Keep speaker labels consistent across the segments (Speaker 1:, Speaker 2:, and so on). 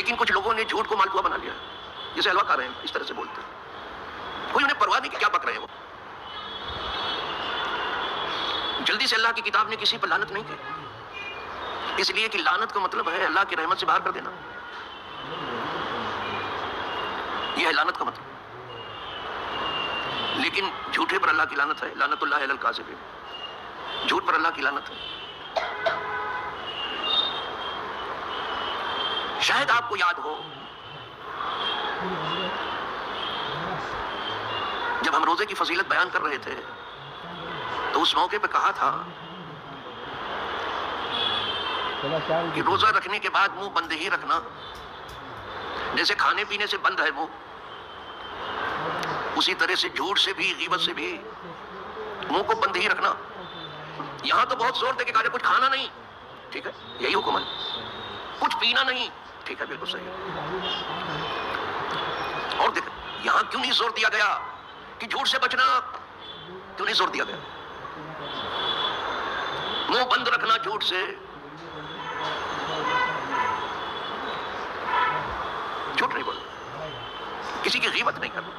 Speaker 1: لیکن کچھ لوگوں نے جھوٹ کو مالپوا بنا لیا ہے، جیسے حلوہ کھا رہے ہیں اس طرح سے بولتے ہیں، کوئی انہیں پرواہ نہیں کہ کیا پک رہے ہیں وہ. جلدی سے اللہ کی کتاب نے کسی پر لعنت نہیں کی، اس لیے کہ لعنت کا مطلب ہے اللہ کی رحمت سے باہر کر دینا، یہ ہے لعنت کا مطلب. لیکن جھوٹے پر اللہ کی لعنت ہے، لعنت اللہ علی الکاذبین، جھوٹ پر اللہ کی لعنت ہے. شاید آپ کو یاد ہو جب ہم روزے کی فضیلت بیان کر رہے تھے تو اس موقع پہ کہا تھا کہ روزہ رکھنے کے بعد منہ بند ہی رکھنا، جیسے کھانے پینے سے بند ہے منہ، اسی طرح سے جھوٹ سے بھی غیبت سے بھی منہ کو بند ہی رکھنا. یہاں تو بہت زور دے کے کہا کچھ کھانا نہیں، ٹھیک ہے یہی حکم ہے، کچھ پینا نہیں، ٹھیک ہے بالکل صحیح ہے. اور دیکھ یہاں کیوں نہیں زور دیا گیا کہ جھوٹ سے بچنا، کیوں نہیں زور دیا گیا؟ منہ بند رکھنا جھوٹ سے، جھوٹ نہیں بولنا، کسی کی غیبت نہیں کرنا،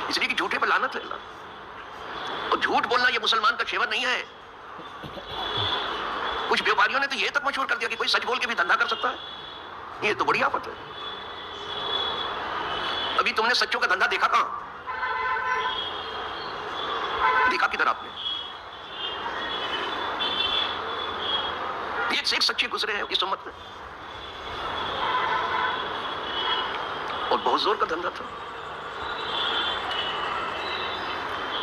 Speaker 1: اس لیے کہ جھوٹے پر لعنت ہے اللہ. اور جھوٹ بولنا یہ مسلمان کا شیور نہیں ہے. کچھ بیوپاریوں نے تو یہ تک مشہور کر دیا کہ کوئی سچ بول کے بھی دھندا کر سکتا ہے، یہ تو بڑی آفت ہے. ابھی تم نے سچوں کا دھندا دیکھا کہاں؟ دیکھا کدھر آپ نے؟ ایک سے ایک سچے گزرے ہیں اس امت میں، اور بہت زور کا دھندا تھا.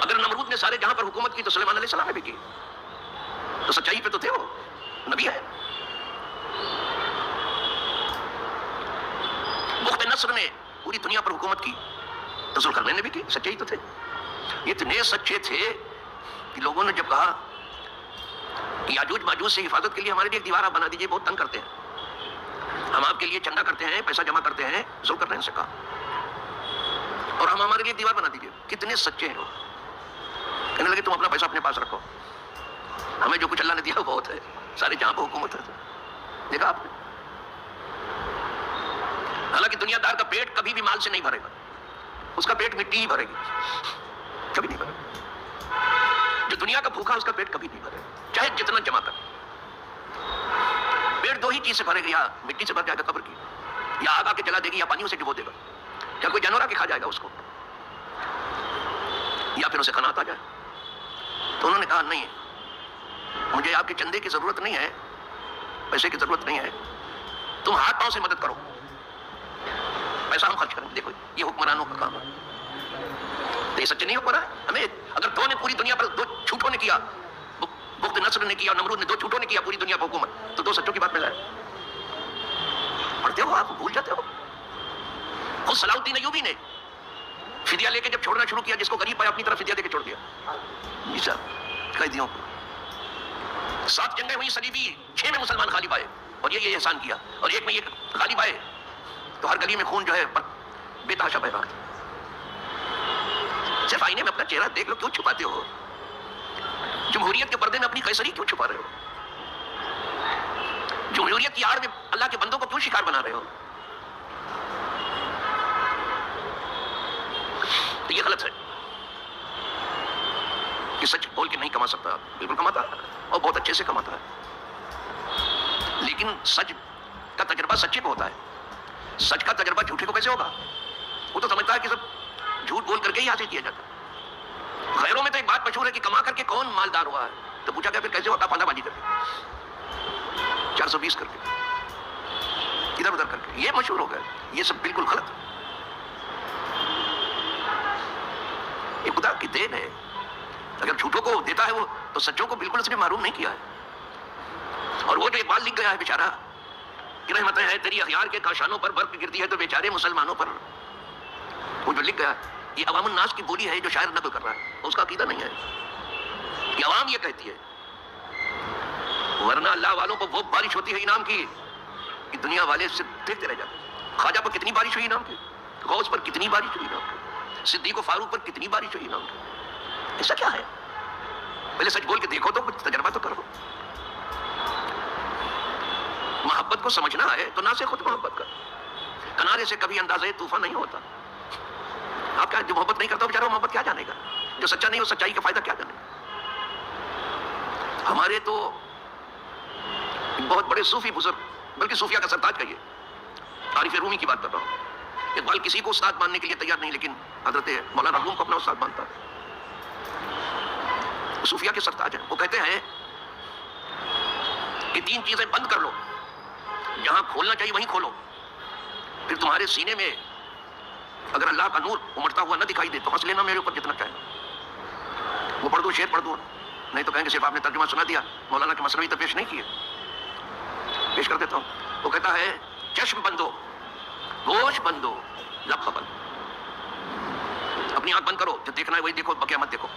Speaker 1: اگر نمرود نے سارے جہاں پر حکومت کی تو سلیمان علیہ السلام نے بھی کی، تو سچائی پہ تو تھے، وہ نبی ہے. بخت نصر نے پوری دنیا پر حکومت کی تو ذوالقرنین نے بھی کی، سچائی تو تھے. یہ اتنے سچے تھے کہ لوگوں نے جب کہا کہ یاجوج ماجوج سے حفاظت کے لیے ہمارے لیے ایک دیوار آپ بنا دیجئے، بہت تنگ کرتے ہیں، ہم آپ کے لیے چندہ کرتے ہیں، پیسہ جمع کرتے ہیں، ذوالقرنین سے کہا، اور ہم ہمارے لیے ایک دیوار بنا دیجئے. کتنے سچے ہیں وہ. کہنے لگے تم اپنا پیسہ اپنے پاس رکھو، ہمیں جو کچھ اللہ نے دیا وہ بہت ہے، سارے جہاں پہ حکومت ہے. دیکھا آپ نے؟ حالانکہ دنیا دار کا پیٹ کبھی بھی مال سے نہیں بھرے گا، اس کا پیٹ مٹی ہی بھرے گی، کبھی نہیں بھرے گا. جو دنیا کا بھوکا اس کا پیٹ کبھی نہیں بھرے گا، چاہے جتنا جمع کر. پیٹ دو ہی چیز سے بھرے گا، یا مٹی سے بھر جائے گا قبر کی، یا آگ آ کے جلا دے گی، یا پانیوں سے ڈبو دے گا، یا کوئی جانور آ کے کھا جائے گا اس کو، یا پھر اسے قناعت آ جائے. تو انہوں نے کہا نہیں، مجھے آپ کے چندے کی ضرورت نہیں ہے، پیسے کی ضرورت نہیں ہے، تم ہاتھ پاؤں سے مدد کرو، پیسہ ہم خرچ کریں گے. دیکھو یہ حکمرانوں کا کام ہے، تو یہ سچے نہیں حکمران ہے. ہمیں اگر دو نے پوری دنیا پر، دو جھوٹوں نے کیا، بخت نصر نے کیا اور نمرود نے، دو جھوٹوں نے کیا پوری دنیا پر حکومت، تو دو سچوں کی بات میں لائے. پڑھتے ہو آپ، بھول جاتے ہو. خود صلاح الدین ایوبی نے فدیہ لے کے جب چھوڑنا شروع کیا، جس کو غریب پایا اپنی طرف فدیہ دے کے چھوڑ دیا. جی صاحب قیدیوں کو 7 جنگیں ہوئی صلیبی، 6 میں مسلمان غالب آئے اور یہ احسان کیا، اور ایک میں یہ غالب آئے تو ہر گلی میں خون جو ہے بے تحاشا بہ رہا تھا. صرف آئینے میں اپنا چہرہ دیکھ لو، کیوں چھپاتے ہو؟ جمہوریت کے پردے میں اپنی قیصری کیوں چھپا رہے ہو؟ جمہوریت کی آڑ میں اللہ کے بندوں کو کیوں شکار بنا رہے ہو؟ تو یہ غلط ہے کہ سچ بول کے نہیں کما سکتا. بالکل کماتا ہے اور بہت اچھے سے کماتا ہے، لیکن سچ کا تجربہ سچے پہ ہوتا ہے. سچ کا تجربہ جھوٹے کو کیسے ہوگا؟ وہ تو سمجھتا ہے کہ سب جھوٹ بول کر کے ہی حاصل کیا جاتا ہے. غیروں میں تو ایک بات مشہور ہے کہ کما کر کے کون مالدار ہوا ہے، تو پوچھا گیا پھر کیسے ہوتا؟ پھاندا بازی کر کے، 420 کر کے، ادھر ادھر کر کے، یہ مشہور ہو گیا. یہ سب بالکل غلط ہے. یہ خدا کی دین ہے، اگر جھوٹوں کو دیتا ہے وہ، تو سچوں کو بالکل اس نے معروم نہیں کیا ہے. اور وہ جو اقبال لکھ گیا ہے بیچارہ کہ رحمتیں ہیں تیری اخیار کے کاشانوں پر برف گرتی ہے تو بیچارے مسلمانوں پر، وہ جو لکھ گیا یہ عوام الناس کی بولی ہے جو شاعر نقل کر رہا ہے، اس کا عقیدہ نہیں ہے. یہ عوام یہ کہتی ہے، ورنہ اللہ والوں کو وہ بارش ہوتی ہے انعام کی کہ دنیا والے سے دیکھتے رہ جاتے. خواجہ پر کتنی بارش ہوئی انعام کی، غوث پر کتنی بارش ہوئی انعام کی، صدیق و فاروق پر کتنی بارش ہوئی انعام کی. ایسا کیا ہے؟ پہلے سچ بول کے دیکھو تو کچھ تجربہ تو کرو. محبت کو سمجھنا ہے تو نہ سے خود محبت کر. کنارے سے کبھی اندازہ طوفان نہیں ہوتا. آپ کیا جو محبت نہیں کرتا بیچارہ محبت کیا جانے گا؟ جو سچا نہیں ہو سچائی کا فائدہ کیا جانے گا؟ ہمارے تو بہت بڑے صوفی بزرگ، بلکہ صوفیہ کا سرتاج کہیے، عارف رومی کی بات کر رہا ہوں. اقبال کسی کو استاد ماننے کے لیے تیار نہیں، لیکن حضرت مولانا روم کو اپنا استاد مانتا ہے. صوفیہ کے سرتاج ہیں. وہ کہتے ہیں کہ 3 چیزیں بند کر لو، جہاں کھولنا چاہیے وہیں کھولو، پھر تمہارے سینے میں اگر اللہ کا نور امڑتا ہوا نہ دکھائی دے تو ہنس لینا میرے اوپر جتنا چاہے. وہ پڑھ دو، شعر پڑھ دو، نہیں تو کہیں گے صرف آپ نے ترجمہ سنا دیا، مولانا کے مسئلے تو پیش نہیں کیے. پیش کر دیتا ہوں. وہ کہتا ہے چشم بندو، گوش بندو، لب بند. اپنی آنکھ بند کرو، جو دیکھنا ہے وہی دیکھو، بقیہ مت دیکھو.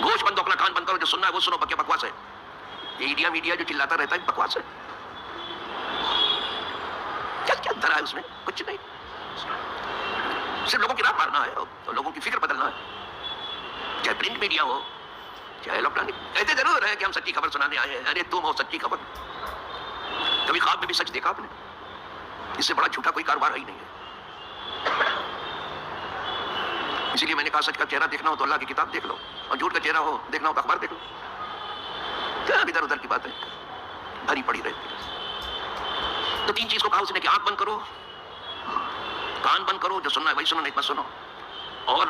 Speaker 1: گوش بندو، اپنا کان بند کرو، جو سننا ہے وہ سنو، بقیہ بکواس ہے. یہ میڈیا جو چلاتا رہتا ہے بکواس ہے. کیا دھرا ہے اس میں؟ کچھ نہیں، صرف لوگوں کی راہ مارنا ہے اور لوگوں کی فکر بدلنا ہے. چاہے پرنٹ میڈیا ہو چاہے الیکٹرانک. کہتے ضرور ہے کہ ہم سچی خبر سنانے آئے ہیں. ارے تم ہو سچی خبر. کبھی خواب میں بھی سچ دیکھا آپ نے؟ اس سے بڑا جھوٹا کوئی کاروبار ہی نہیں ہے. اسی لیے میں نے کہا سچ کا چہرہ دیکھنا ہو تو اللہ کی کتاب دیکھ لو، اور جھوٹ کا چہرہ ہو دیکھنا ہو تو اخبار دیکھ لو. کیا ادھر ادھر کی باتیں بھری پڑی رہتی ہے. تو 3 چیز کو کہا اس نے کہ آنکھ بند کرو، کان بند کرو، جو سننا ہے وہی سنو، نہیں مت سنو، اور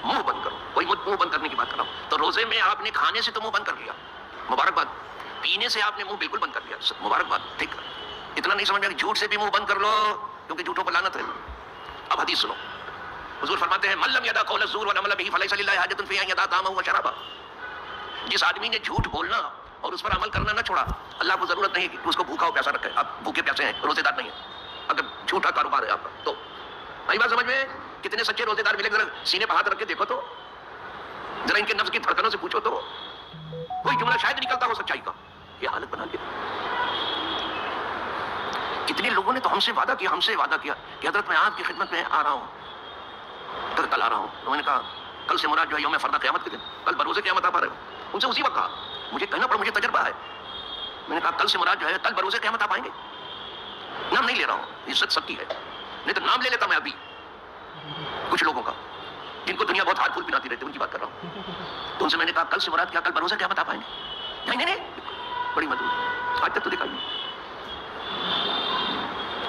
Speaker 1: منہ بند کرو. کوئی منہ بند کرنے کی بات کر رہا ہوں. تو روزے میں آپ نے کھانے سے تو منہ بند کر لیا، مبارکباد. پینے سے آپ نے منہ بالکل بند کر لیا، مبارکباد. ٹھیک ہے، اتنا نہیں سمجھ میں کہ جھوٹ سے بھی منہ بند کر لو، کیونکہ جھوٹوں پر لعنت ہے. اب حدیث سنو. حضور فرماتے ہیں من لم یدع قول الزور والعمل به فلیس للہ حاجۃ فی ان یدع طعامہ وشرابہ. جس آدمی نے جھوٹ بولنا اور اس پر عمل کرنا نہ چھوڑا، اللہ کو ضرورت نہیں کہ اس کو بھوکا ہو پیاسا رکھے. آپ بھوکے پیاسے ہیں، روزے دار نہیں ہیں. اگر جھوٹا کاروبار ہے آپ کا تو آئی بات سمجھ میں. کتنے سچے روزے دار ملے، ذرا سینے پر ہاتھ رکھ کے دیکھو تو، ذرا ان کے نفس کی دھڑکنوں سے پوچھو تو کوئی جملہ شاید نکلتا ہو سچائی کا. یہ حالت بنا دیا. کتنے لوگوں نے تو ہم سے وعدہ کیا کہ حضرت میں آپ کی خدمت میں آ رہا ہوں، کل آ رہا ہوں. انہوں نے کہا کل سے مراد جو ہے یوم فردا قیامت کے دن، کل بروز قیامت آپ آ رہے ہو. ان سے اسی وقت کہا، مجھے کہنا پڑا، مجھے تجربہ ہے. میں نے کہا کل سے مراد جو ہے کل بروز قیامت آپ آئیں گے. نام نہیں لے رہا ہوں، عزت سب کی ہے، نہیں تو نام لے لیتا میں ابھی. کچھ لوگوں کا جن کو دنیا بہت ہار پھول پلاتی رہتی ہے ان کی بات کر رہا ہوں. تو ان سے میں نے کہا کل سے مراد کیا، کل بروز قیامت آپ آئیں گے. نہیں، بڑی مدد. آج تک تو دکھائی نہیں.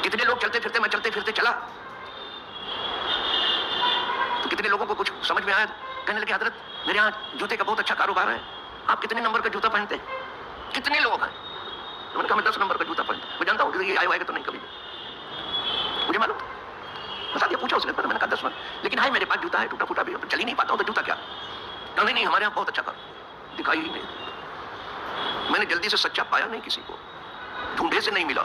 Speaker 1: کتنے لوگ چلتے پھرتے، میں چلتے پھرتے چلا تو کتنے لوگوں کو کچھ سمجھ میں آیا، کہنے لگے حضرت میرے یہاں جوتے کا بہت اچھا کاروبار ہے، آپ کتنے نمبر کا جوتا پہنتے ہیں؟ کتنے لوگ ہیں؟ میں نے کہا میں 10 نمبر کا جوتا پہنتا ہوں. میں جانتا ہوں کہ یہ آئے گا تو نہیں کبھی، مجھے معلوم تھا. بتا دیا، پوچھا اس نے. میں نے کہا 10 نمبر، لیکن ہائی میرے پاس جوتا ہے ٹوٹا پھوٹا بھی، چل ہی نہیں پاتا ہوں تو جوتا کیا. نہیں ہمارے یہاں بہت اچھا کار دکھائی ہی نہیں. میں نے جلدی سے سچا پایا نہیں کسی کو، ڈھونڈے سے نہیں ملا.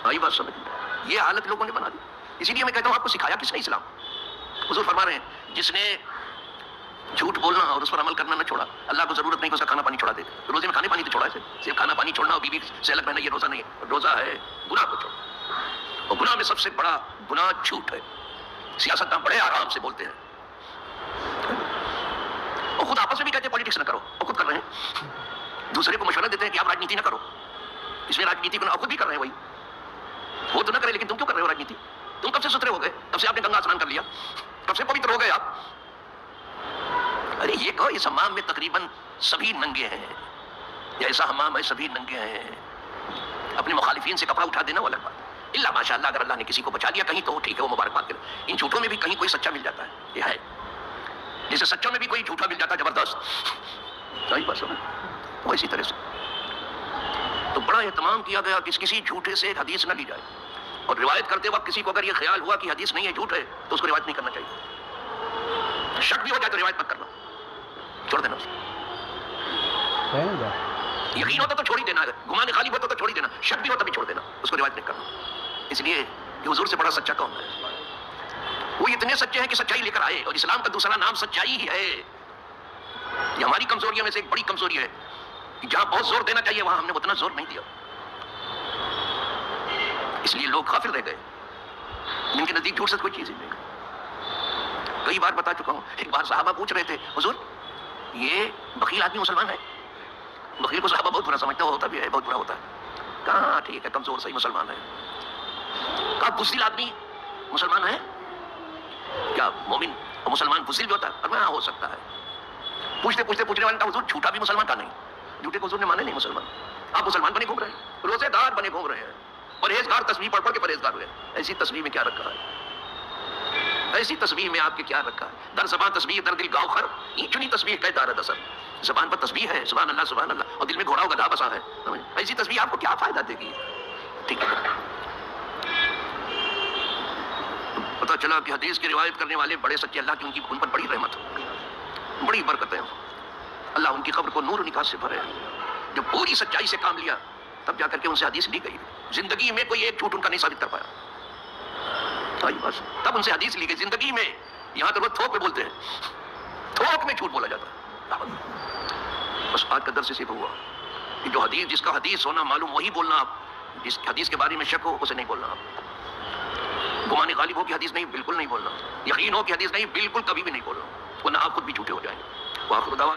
Speaker 1: آئی بات سمجھ میں. یہ حالت لوگوں نے بنا دی. اسی لیے میں کہتا ہوں آپ کو سکھایا کس نے اسلام؟ حضور فرما رہے ہیں جس نے جھوٹ بولنا اور اس پر عمل کرنا نہ چھوڑا، اللہ کو ضرورت نہیں کہ اس کا کھانا پانی چھوڑا دے. روزے میں کھانے پانی تو چھوڑا ہے، صرف کھانا پانی چھوڑنا اور بیوی سے الگ رہنا یہ روزہ نہیں ہے. روزہ ہے گناہ کو چھوڑنا، اور گناہ میں سب سے بڑا گناہ جھوٹ ہے. سیاستدان بڑے آرام سے بولتے ہیں، اور خود آپس میں بھی کہتے ہیں پالیٹکس نہ کرو، اور خود کر رہے ہیں. دوسرے کو مشورہ دیتے ہیں کہ آپ راجنیتی نہ کرو، اس میں راجنیتی کو خود بھی کر رہے ہیں. وہی وہ تو نہ کرے، لیکن تم کیوں کر رہے ہو راجنیتی؟ تم کب سے ستھرے ہو گئے؟ کب سے آپ نے گنگا اسنان کر لیا؟ کب سے پوتر ہو گئے آپ؟ ارے یہ کہو اس حمام میں تقریباً سبھی ننگے ہیں، یا ایسا حمام ہے سبھی ننگے ہیں. اپنے مخالفین سے کپڑا اٹھا دینا وہ الگ بات ہے. اللہ ماشاء اللہ اگر اللہ نے کسی کو بچا لیا کہیں تو ٹھیک ہے، وہ مبارکباد کرے. ان جھوٹوں میں بھی کہیں کوئی سچا مل جاتا ہے، یہ ہے. جیسے سچوں میں بھی کوئی جھوٹا مل جاتا ہے زبردست، صحیح بات سمجھ. وہ اسی طرح سے تو بڑا اہتمام کیا گیا کہ کسی جھوٹے سے ایک حدیث نہ لی جائے. اور روایت کرتے وقت کسی کو اگر یہ خیال ہوا کہ حدیث نہیں ہے، جھوٹ ہے، تو اس کو روایت نہیں کرنا چاہیے. شک بھی ہو جائے تو روایت مت کرنا، چھوڑ دینا. یقین ہوتا تو چھوڑ ہی دینا، گمان خالی ہوتا تو چھوڑ ہی دینا، شک بھی ہوتا بھی چھوڑ دینا، اس کو روایت نہیں کرنا. اس لیے کہ حضور سے بڑا سچا کون ہے؟ وہ اتنے سچے ہیں کہ سچائی لے کر آئے، اور اسلام کا دوسرا نام سچائی ہی ہے. یہ ہماری کمزوریوں میں سے ایک بڑی کمزوری ہے کہ جہاں بہت زور دینا چاہیے وہاں ہم نے اتنا زور نہیں دیا. اس لیے لوگ غافل رہ گئے، جن کے نزدیک جھوٹ سے کوئی چیز ہی نہیں. کئی بار بتا چکا ہوں. ایک بار صحابہ پوچھ رہے تھے حضور یہ بخیل آدمی مسلمان ہے؟ بخیل کو صحابہ بہت برا سمجھتا ہوتا بھی ہے، بہت برا ہوتا ہے. کہاں ٹھیک ہے کمزور صحیح مسلمان ہے. کہا بزدل آدمی مسلمان ہے کیا؟ مومن اور مسلمان بزدل بھی ہوتا ہے؟ ہاں ہو سکتا ہے. پوچھتے پوچھنے والے کا حضور جھوٹا بھی مسلمان کا نہیں، جھوٹے کو حضور نے مانے نہیں مسلمان. آپ مسلمان بنے گھوم رہے ہیں، روزے دار بنے گھوم رہے ہیں، پرہیزگار تسبیح پڑھ پڑھ کے پرہیزگار ہوئے. ایسی تسبیح میں کیا رکھا ہے؟ ایسی تسبیح میں آپ کے کیا رکھا ہے؟ در زبان تسبیح در دل گاؤ خر، یہ چنی تسبیح کہ دارد اثر. زبان پر تسبیح ہے سبحان اللہ، اور دل میں گھوڑا گدھا بسا ہے. ایسی تسبیح آپ کو کیا فائدہ دے گی؟ ٹھیک ہے. پتا چلا کہ حدیث کی روایت کرنے والے بڑے سچے اللہ کی ان پر بڑی رحمت، بڑی برکتیں. اللہ ان کی قبر کو نور و نکاح سے بھرے. جو پوری سچائی سے کام لیا تب جا کر کے ان سے حدیث لی گئی. زندگی میں کوئی ایک جھوٹ ان کا نہیں ثابت کر پایا. بس تب ان سے حدیث لی گئی زندگی میں. یہاں تو وہ تھوک میں بولتے ہیں، تھوک میں جھوٹ بولا جاتا ہے. بس آج کا درس صرف ہوا کہ جو حدیث جس کا حدیث ہونا معلوم وہی بولنا. آپ جس حدیث کے بارے میں شک ہو اسے نہیں بولنا. آپ گمان غالب ہو کہ حدیث نہیں بالکل نہیں بولنا. یقین ہو کہ حدیث نہیں بالکل کبھی بھی نہیں بولنا، ورنہ آپ خود بھی جھوٹے ہو جائیں گے. وآخر دعوانا